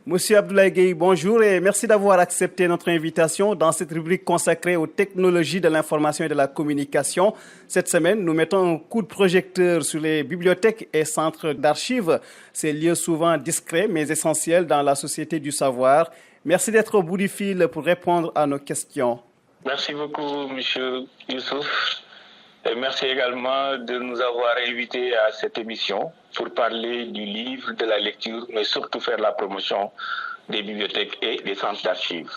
Monsieur Abdoulaye Gueye, bonjour et merci d'avoir accepté notre invitation dans cette rubrique consacrée aux technologies de l'information et de la communication. Cette semaine, nous mettons un coup de projecteur sur les bibliothèques et centres d'archives, ces lieux souvent discrets mais essentiels dans la société du savoir. Merci d'être au bout du fil pour répondre à nos questions. Merci beaucoup, monsieur Youssouf. Et merci également de nous avoir invités à cette émission pour parler du livre, de la lecture, mais surtout faire la promotion des bibliothèques et des centres d'archives.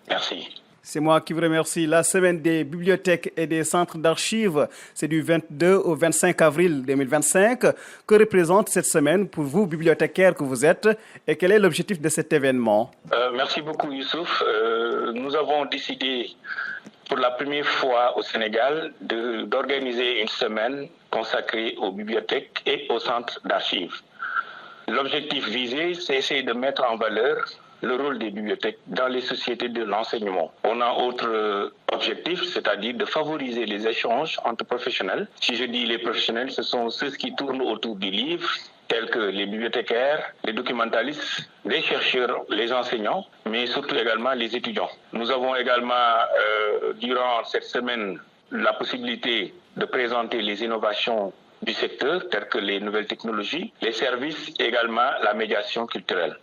Merci. C'est moi qui vous remercie. La semaine des bibliothèques et des centres d'archives, c'est du 22 au 25 avril 2025. Que représente cette semaine pour vous, bibliothécaires que vous êtes, et quel est l'objectif de cet événement? Merci beaucoup, Youssouf. Nous avons décidé pour la première fois au Sénégal d'organiser une semaine consacrée aux bibliothèques et aux centres d'archives. L'objectif visé, c'est essayer de mettre en valeur le rôle des bibliothèques dans les sociétés de l'enseignement. On a autre objectif, c'est-à-dire de favoriser les échanges entre professionnels. Si je dis les professionnels, ce sont ceux qui tournent autour du livre, tels que les bibliothécaires, les documentalistes, les chercheurs, les enseignants, mais surtout également les étudiants. Nous avons également, durant cette semaine, la possibilité de présenter les innovations du secteur, telles que les nouvelles technologies, les services et également la médiation culturelle.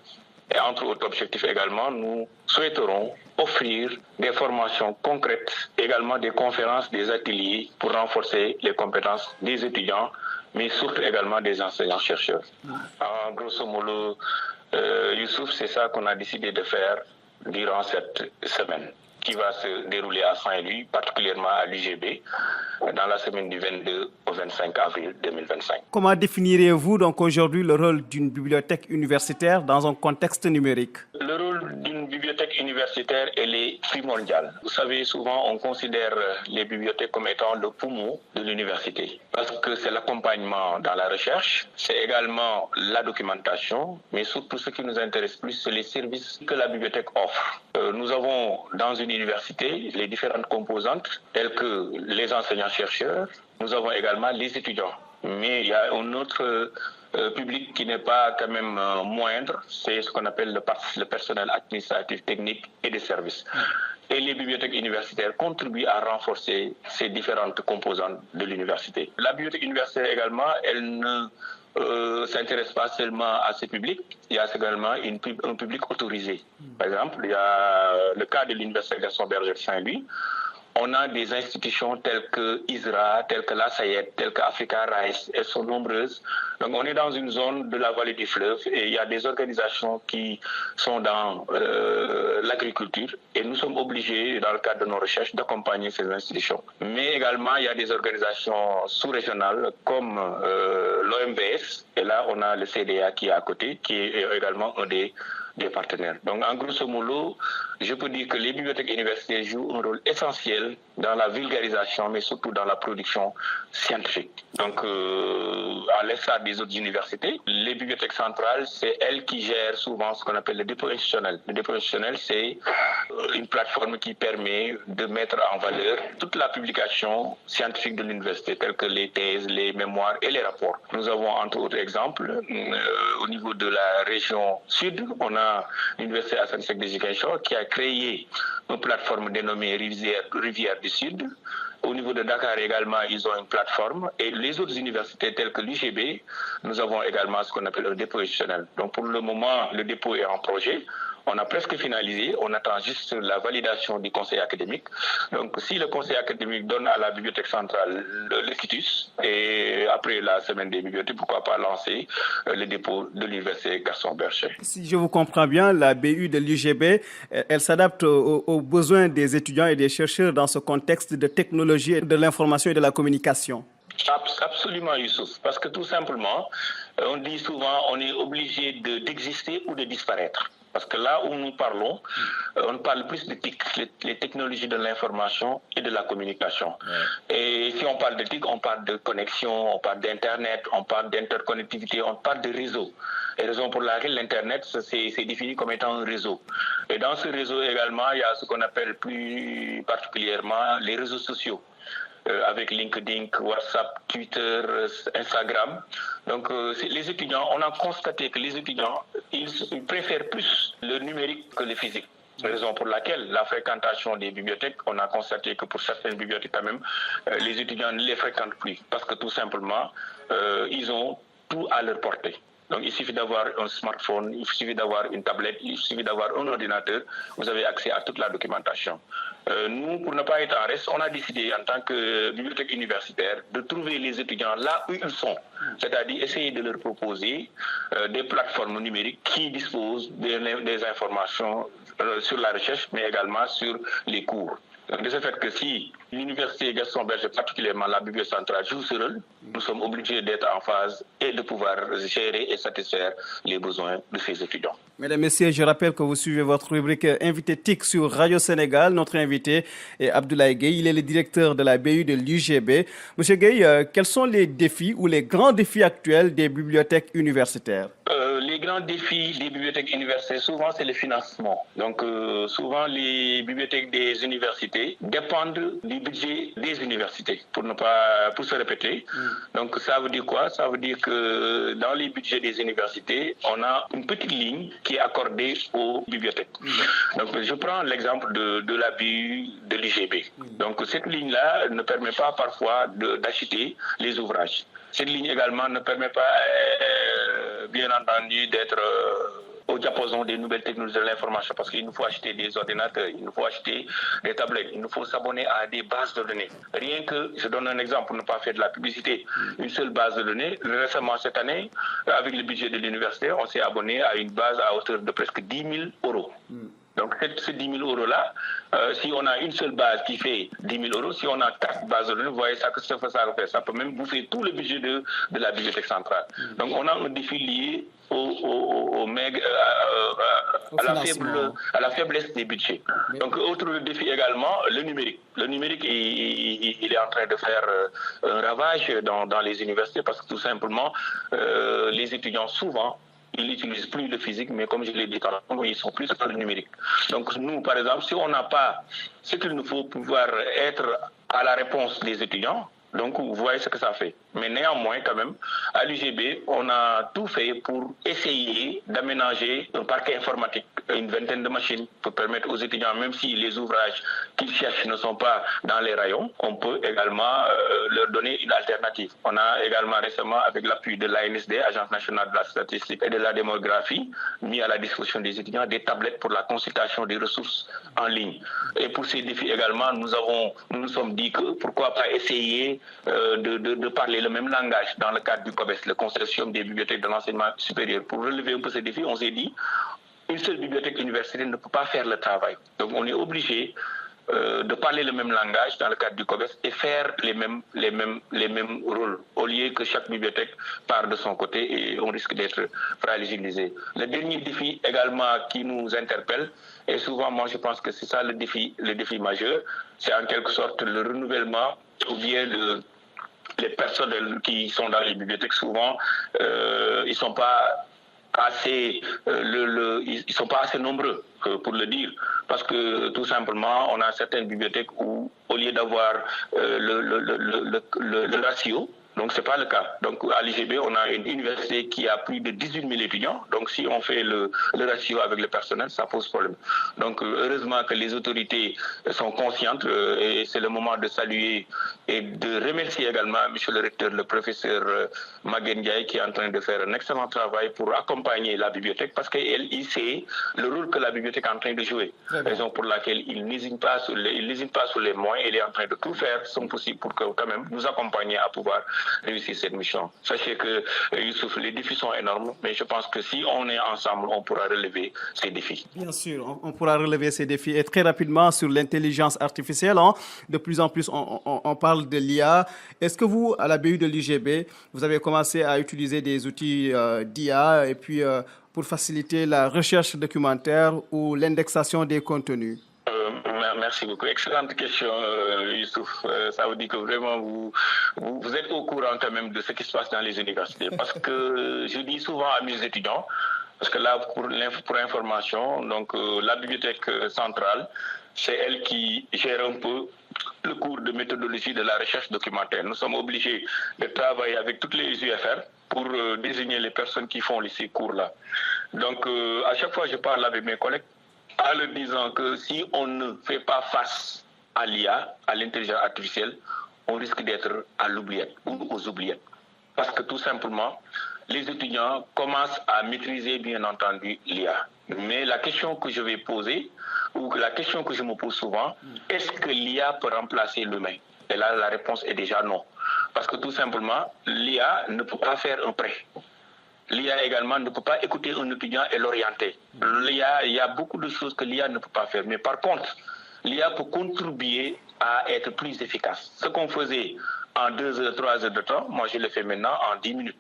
Et entre autres objectifs également, nous souhaiterons offrir des formations concrètes, également des conférences, des ateliers pour renforcer les compétences des étudiants, mais surtout également des enseignants-chercheurs. En grosso modo, Youssouf, c'est ça qu'on a décidé de faire durant cette semaine, qui va se dérouler à Saint-Louis, particulièrement à l'UGB, dans la semaine du 22 au 25 avril 2025. Comment définiriez-vous donc aujourd'hui le rôle d'une bibliothèque universitaire dans un contexte numérique? Le rôle d'une bibliothèque universitaire, elle est primordiale. Vous savez, souvent on considère les bibliothèques comme étant le poumon de l'université, parce que c'est l'accompagnement dans la recherche, c'est également la documentation, mais surtout ce qui nous intéresse plus, c'est les services que la bibliothèque offre. Nous avons dans une université les différentes composantes, telles que les enseignants-chercheurs, nous avons également les étudiants. Mais il y a un autre public qui n'est pas quand même moindre, c'est ce qu'on appelle le personnel administratif, technique et de services. Et les bibliothèques universitaires contribuent à renforcer ces différentes composantes de l'université. La bibliothèque universitaire également, elle ne s'intéresse pas seulement à ce public, il y a également un public autorisé. Par exemple, il y a le cas de l'Université Gaston Berger de Saint-Louis. On a des institutions telles que ISRA, telles que la SAIED, telles que Africa Rice, elles sont nombreuses. Donc on est dans une zone de la vallée du fleuve et il y a des organisations qui sont dans l'agriculture et nous sommes obligés, dans le cadre de nos recherches, d'accompagner ces institutions. Mais également, il y a des organisations sous-régionales comme l'OMVS et là on a le CDA qui est à côté, qui est également un des partenaires. Donc en grosso modo, je peux dire que les bibliothèques universitaires jouent un rôle essentiel dans la vulgarisation, mais surtout dans la production scientifique. Donc, à l'instar des autres universités, les bibliothèques centrales, c'est elles qui gèrent souvent ce qu'on appelle le dépôt institutionnel. Le dépôt institutionnel, c'est une plateforme qui permet de mettre en valeur toute la publication scientifique de l'université, telle que les thèses, les mémoires et les rapports. Nous avons entre autres exemples, au niveau de la région sud, on a l'université Assane Seck de Ziguinchor qui a créé une plateforme dénommée Rivière du Sud. Au niveau de Dakar également, ils ont une plateforme. Et les autres universités telles que l'UGB, nous avons également ce qu'on appelle un dépôt institutionnel. Donc pour le moment, le dépôt est en projet. On a presque finalisé, on attend juste la validation du conseil académique. Donc si le conseil académique donne à la bibliothèque centrale le quitus, et après la semaine des bibliothèques, pourquoi pas lancer le dépôt de l'université Gaston Berger. Si je vous comprends bien, la BU de l'UGB, elle s'adapte aux besoins des étudiants et des chercheurs dans ce contexte de technologie, de l'information et de la communication. Absolument, Youssouf. Parce que tout simplement, on dit souvent on est obligé d'exister ou de disparaître. Parce que là où nous parlons, on parle plus de TIC, les technologies de l'information et de la communication. Ouais. Et si on parle de TIC, on parle de connexion, on parle d'Internet, on parle d'interconnectivité, on parle de réseau. Et raison pour laquelle l'Internet, c'est défini comme étant un réseau. Et dans ce réseau également, il y a ce qu'on appelle plus particulièrement les réseaux sociaux. avec LinkedIn, WhatsApp, Twitter, Instagram. Donc les étudiants, on a constaté que les étudiants, ils préfèrent plus le numérique que le physique. Raison pour laquelle la fréquentation des bibliothèques, on a constaté que pour certaines bibliothèques quand même, les étudiants ne les fréquentent plus parce que tout simplement, ils ont tout à leur portée. Donc il suffit d'avoir un smartphone, il suffit d'avoir une tablette, il suffit d'avoir un ordinateur, vous avez accès à toute la documentation. Nous, pour ne pas être en reste, on a décidé en tant que bibliothèque universitaire de trouver les étudiants là où ils sont, c'est-à-dire essayer de leur proposer des plateformes numériques qui disposent des informations sur la recherche, mais également sur les cours. Donc, de ce fait que si l'université Gaston Berger, particulièrement la bibliothèque centrale, joue ce rôle, nous sommes obligés d'être en phase et de pouvoir gérer et satisfaire les besoins de ces étudiants. Mesdames, Messieurs, je rappelle que vous suivez votre rubrique Invité TIC sur Radio Sénégal. Notre invité est Abdoulaye Gueye. Il est le directeur de la BU de l'UGB. Monsieur Gueye, quels sont les défis ou les grands défis actuels des bibliothèques universitaires? Les grands défis des bibliothèques universitaires, souvent, c'est le financement. Donc, souvent, les bibliothèques des universités dépendent du budget des universités, pour se répéter. Donc, ça veut dire quoi? Ça veut dire que dans les budgets des universités, on a une petite ligne qui est accordée aux bibliothèques. Donc, je prends l'exemple de la BU de l'UGB. Donc, cette ligne-là ne permet pas parfois d'acheter les ouvrages. Cette ligne également ne permet pas, bien entendu, d'être au diapason des nouvelles technologies de l'information parce qu'il nous faut acheter des ordinateurs, il nous faut acheter des tablettes, il nous faut s'abonner à des bases de données. Rien que, je donne un exemple pour ne pas faire de la publicité, une seule base de données. Récemment, cette année, avec le budget de l'université, on s'est abonné à une base à hauteur de presque 10 000 euros. Donc, ces 10 000 euros-là, si on a une seule base qui fait 10 000 euros, si on a 4 bases de données, vous voyez ça que ça fait. Ça peut même bouffer tout le budget de la bibliothèque centrale. Donc, on a un défi lié à la faiblesse des budgets. Donc, autre défi également, le numérique. Le numérique, il est en train de faire un ravage dans les universités parce que tout simplement, les étudiants, souvent, ils n'utilisent plus le physique, mais comme je l'ai dit tantôt, ils sont plus dans le numérique. Donc nous, par exemple, si on n'a pas ce qu'il nous faut pouvoir être à la réponse des étudiants, donc vous voyez ce que ça fait. Mais néanmoins, quand même, à l'UGB, on a tout fait pour essayer d'aménager un parquet informatique, une vingtaine de machines pour permettre aux étudiants, même si les ouvrages qu'ils cherchent ne sont pas dans les rayons, on peut également leur donner une alternative. On a également récemment, avec l'appui de l'ANSD, Agence nationale de la statistique et de la démographie, mis à la disposition des étudiants des tablettes pour la consultation des ressources en ligne. Et pour ces défis également, nous nous sommes dit que pourquoi pas essayer de parler le même langage dans le cadre du COBES, le consortium des bibliothèques de l'enseignement supérieur. Pour relever un peu ces défis, on s'est dit une seule bibliothèque universitaire ne peut pas faire le travail. Donc on est obligé de parler le même langage dans le cadre du COBES et faire les mêmes rôles, au lieu que chaque bibliothèque part de son côté et on risque d'être fragilisé. Le dernier défi également qui nous interpelle, et souvent moi je pense que c'est ça le défi majeur, c'est en quelque sorte le renouvellement ou bien les personnels qui sont dans les bibliothèques. Souvent ils sont pas assez ils sont pas assez nombreux pour le dire, parce que tout simplement on a certaines bibliothèques où au lieu d'avoir le ratio, donc c'est pas le cas. Donc à l'IGB, on a une université qui a plus de 18 000 étudiants. Donc si on fait le ratio avec le personnel, ça pose problème. Donc heureusement que les autorités sont conscientes et c'est le moment de saluer et de remercier également monsieur le recteur, le professeur Maguette Ndiaye, qui est en train de faire un excellent travail pour accompagner la bibliothèque parce qu'il sait le rôle que la bibliothèque est en train de jouer. Raison pour laquelle il n'hésite pas sur les moyens, il est en train de tout faire son possible pour que quand même nous accompagner à pouvoir réussir cette mission. Sachez que Youssouf, les défis sont énormes, mais je pense que si on est ensemble, on pourra relever ces défis. Bien sûr, on pourra relever ces défis. Et très rapidement sur l'intelligence artificielle, de plus en plus on parle de l'IA. Est-ce que vous, à la BU de l'UGB, vous avez commencé à utiliser des outils d'IA et puis pour faciliter la recherche documentaire ou l'indexation des contenus? Merci beaucoup. Excellente question, Youssouf. Ça veut dire que vraiment vous êtes au courant quand même de ce qui se passe dans les universités. Parce que je dis souvent à mes étudiants, Parce que là, pour information, donc la bibliothèque centrale, c'est elle qui gère un peu le cours de méthodologie de la recherche documentaire. Nous sommes obligés de travailler avec toutes les UFR pour désigner les personnes qui font ces cours-là. Donc, à chaque fois, je parle avec mes collègues en leur disant que si on ne fait pas face à l'IA, à l'intelligence artificielle, on risque d'être à l'oubliette ou aux oubliettes. Parce que tout simplement, les étudiants commencent à maîtriser, bien entendu, l'IA. Mais la question que je vais poser, ou la question que je me pose souvent, est-ce que l'IA peut remplacer l'humain? Et là, la réponse est déjà non. Parce que tout simplement, l'IA ne peut pas faire un prêt. L'IA également ne peut pas écouter un étudiant et l'orienter. L'IA, il y a beaucoup de choses que l'IA ne peut pas faire. Mais par contre, l'IA peut contribuer à être plus efficace. Ce qu'on faisait en 2 heures, 3 heures de temps, moi je le fais maintenant en 10 minutes.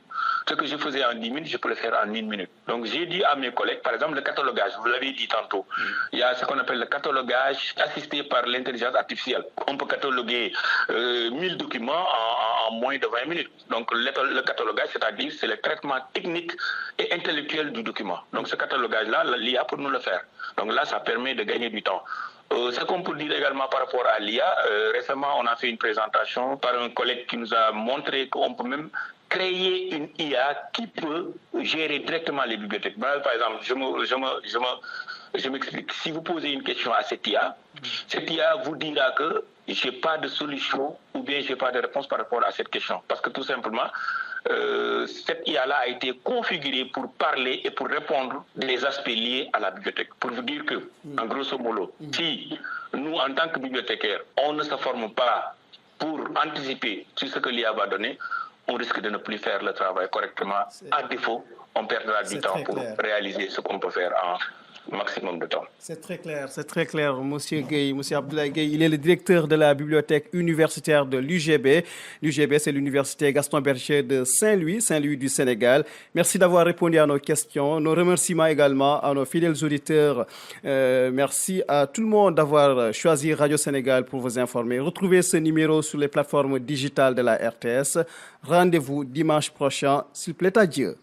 Ce que je faisais en 10 minutes, je peux le faire en 1 minute. Donc j'ai dit à mes collègues, par exemple le catalogage, vous l'avez dit tantôt, il y a ce qu'on appelle le catalogage assisté par l'intelligence artificielle. On peut cataloguer 1000 documents en moins de 20 minutes. Donc le catalogage, c'est-à-dire c'est le traitement technique et intellectuel du document. Donc ce catalogage-là, l'IA peut nous le faire. Donc là, ça permet de gagner du temps. Ce qu'on peut dire également par rapport à l'IA, récemment on a fait une présentation par un collègue qui nous a montré qu'on peut même créer une IA qui peut gérer directement les bibliothèques. Par exemple, je m'explique. Si vous posez une question à cette IA vous dira que je n'ai pas de solution ou bien je n'ai pas de réponse par rapport à cette question. Parce que tout simplement, cette IA-là a été configurée pour parler et pour répondre des aspects liés à la bibliothèque. Pour vous dire que, en grosso modo, si nous, en tant que bibliothécaires, on ne se forme pas pour anticiper sur ce que l'IA va donner, on risque de ne plus faire le travail correctement. À défaut, on perdra du temps pour réaliser ce qu'on peut faire en maximum de temps. C'est très clair, Monsieur Gueye, Monsieur Abdoulaye Gueye. Il est le directeur de la bibliothèque universitaire de l'UGB. L'UGB, c'est l'université Gaston Berger de Saint-Louis du Sénégal. Merci d'avoir répondu à nos questions. Nos remerciements également à nos fidèles auditeurs. Merci à tout le monde d'avoir choisi Radio Sénégal pour vous informer. Retrouvez ce numéro sur les plateformes digitales de la RTS. Rendez-vous dimanche prochain, s'il plaît à Dieu.